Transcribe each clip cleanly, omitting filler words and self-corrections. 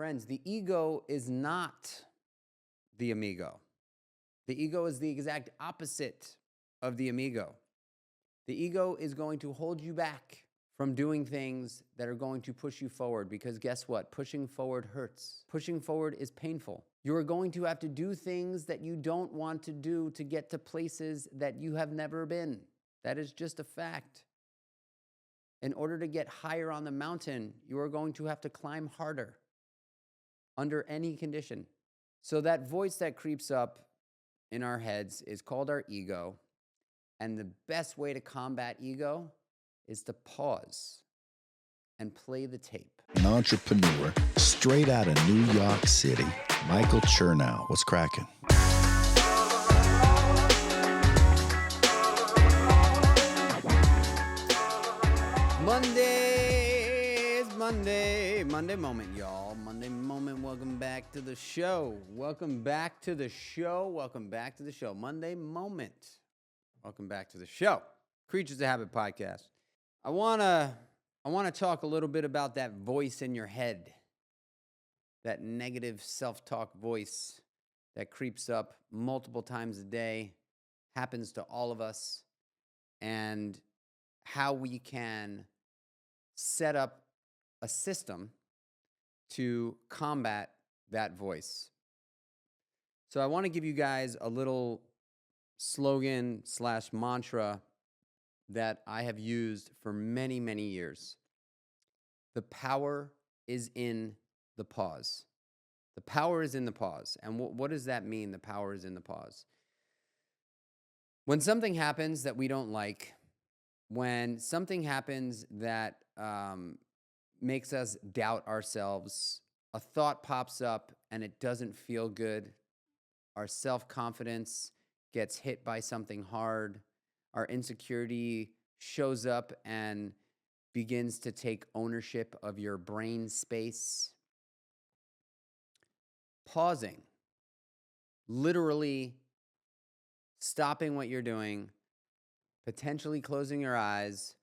Friends, the ego is not the amigo. The ego is the exact opposite of the amigo. The ego is going to hold you back from doing things that are going to push you forward because guess what? Pushing forward hurts. Pushing forward is painful. You are going to have to do things that you don't want to do to get to places that you have never been. That is just a fact. In order to get higher on the mountain, you are going to have to climb harder under any condition. So that voice that creeps up in our heads is called our ego. And the best way to combat ego is to pause and play the tape. An entrepreneur straight out of New York City, Michael Chernow. What's cracking? Monday moment, y'all. Monday moment. Welcome back to the show. Monday moment. Welcome back to the show. Kreatures of Habit Podcast. I wanna talk a little bit about that voice in your head, that negative self-talk voice that creeps up multiple times a day, happens to all of us, and how we can set up a system to combat that voice. So I want to give you guys a little slogan / mantra that I have used for many, many years. The power is in the pause. The power is in the pause. And what does that mean, the power is in the pause? When something happens that we don't like, when something happens that makes us doubt ourselves, a thought pops up and it doesn't feel good, our self-confidence gets hit by something hard, our insecurity shows up and begins to take ownership of your brain space. Pausing, literally stopping what you're doing, potentially closing your eyes,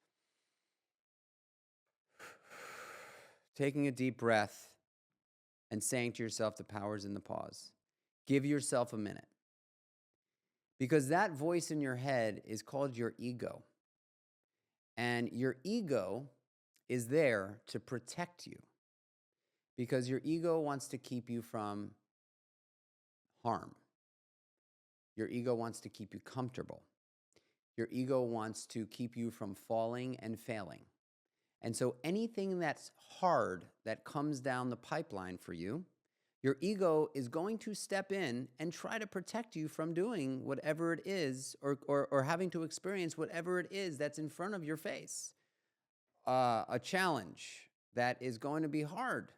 taking a deep breath, and saying to yourself, the power's in the pause. Give yourself a minute. Because that voice in your head is called your ego. And your ego is there to protect you. Because your ego wants to keep you from harm. Your ego wants to keep you comfortable. Your ego wants to keep you from falling and failing. And so anything that's hard that comes down the pipeline for you, your ego is going to step in and try to protect you from doing whatever it is or having to experience whatever it is that's in front of your face. A challenge that is going to be hard.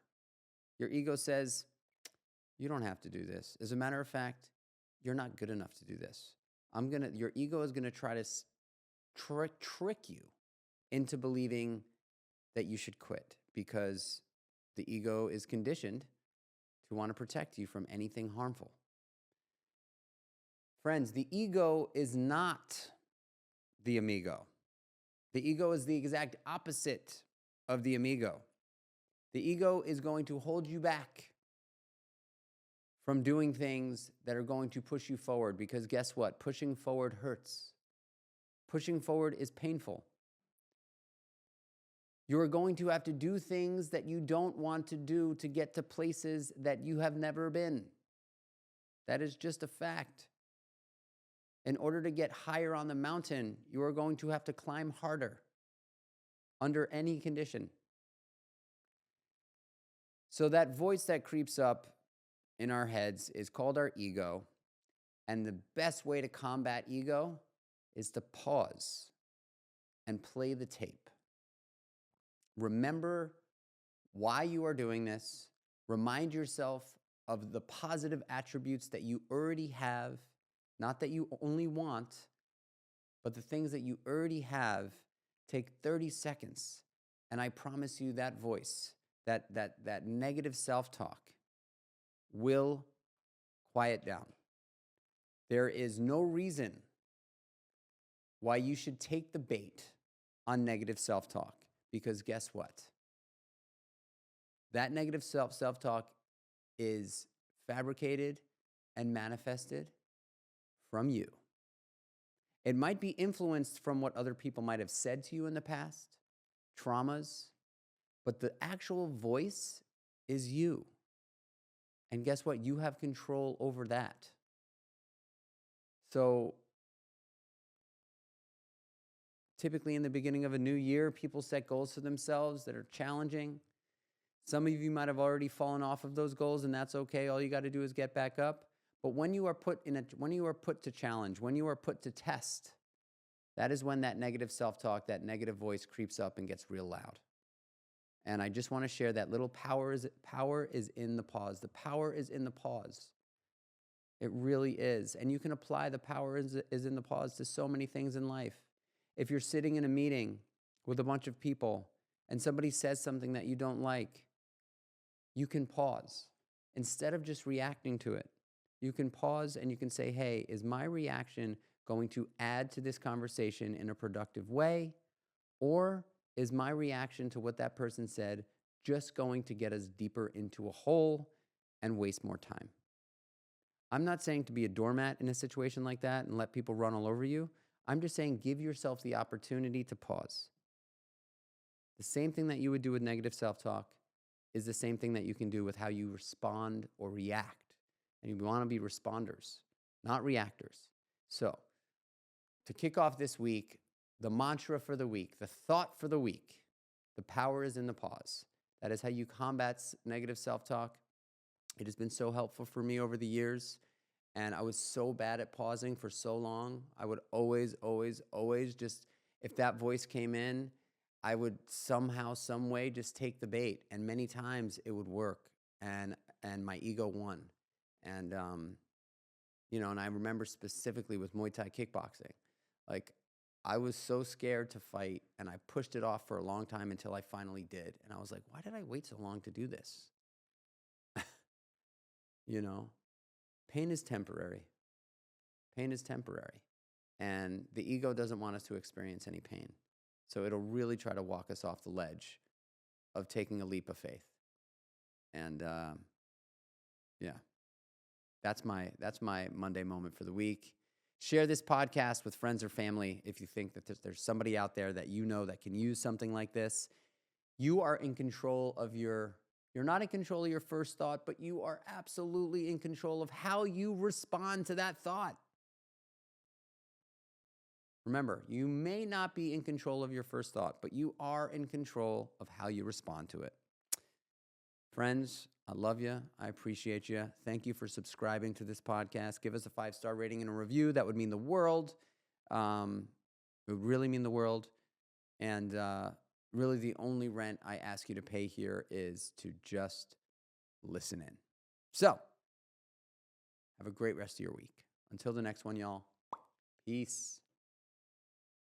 Your ego says, you don't have to do this. As a matter of fact, you're not good enough to do this. Your ego is going to try to trick you into believing that you should quit because the ego is conditioned to want to protect you from anything harmful. Friends, the ego is not the amigo. The ego is the exact opposite of the amigo. The ego is going to hold you back from doing things that are going to push you forward because guess what? Pushing forward hurts. Pushing forward is painful. You are going to have to do things that you don't want to do to get to places that you have never been. That is just a fact. In order to get higher on the mountain, you are going to have to climb harder under any condition. So that voice that creeps up in our heads is called our ego. And the best way to combat ego is to pause and play the tape. Remember why you are doing this. Remind yourself of the positive attributes that you already have, not that you only want, but the things that you already have. Take 30 seconds, and I promise you that voice, that negative self-talk will quiet down. There is no reason why you should take the bait on negative self-talk. Because guess what? That negative self-talk is fabricated and manifested from you. It might be influenced from what other people might have said to you in the past, traumas, but the actual voice is you. And guess what? You have control over that. So typically in the beginning of a new year, people set goals for themselves that are challenging. Some of you might have already fallen off of those goals, and that's okay. All you got to do is get back up. But when you are put to challenge, when you are put to test, that is when that negative self-talk, that negative voice creeps up and gets real loud. And I just want to share that little power is in the pause. The power is in the pause. It really is. And you can apply the power is in the pause to so many things in life. If you're sitting in a meeting with a bunch of people and somebody says something that you don't like, you can pause. Instead of just reacting to it, you can pause and you can say, hey, is my reaction going to add to this conversation in a productive way? Or is my reaction to what that person said just going to get us deeper into a hole and waste more time? I'm not saying to be a doormat in a situation like that and let people run all over you. I'm just saying give yourself the opportunity to pause. The same thing that you would do with negative self-talk is the same thing that you can do with how you respond or react. And you want to be responders, not reactors. So, to kick off this week, the mantra for the week, the thought for the week, the power is in the pause. That is how you combat negative self-talk. It has been so helpful for me over the years. And I was so bad at pausing for so long. I would always just, if that voice came in, I would somehow, some way just take the bait. And many times it would work. And my ego won. And, and I remember specifically with Muay Thai kickboxing, like I was so scared to fight and I pushed it off for a long time until I finally did. And I was like, why did I wait so long to do this? Pain is temporary. Pain is temporary. And the ego doesn't want us to experience any pain. So it'll really try to walk us off the ledge of taking a leap of faith. And, that's my Monday moment for the week. Share this podcast with friends or family if you think that there's somebody out there that you know that can use something like this. You are in control of you're not in control of your first thought, but you are absolutely in control of how you respond to that thought. Remember, you may not be in control of your first thought, but you are in control of how you respond to it. Friends, I love you. I appreciate you. Thank you for subscribing to this podcast. Give us a 5-star rating and a review. That would mean the world. It would really mean the world. And really the only rent I ask you to pay here is to just listen in. So, have a great rest of your week. Until the next one, y'all. Peace.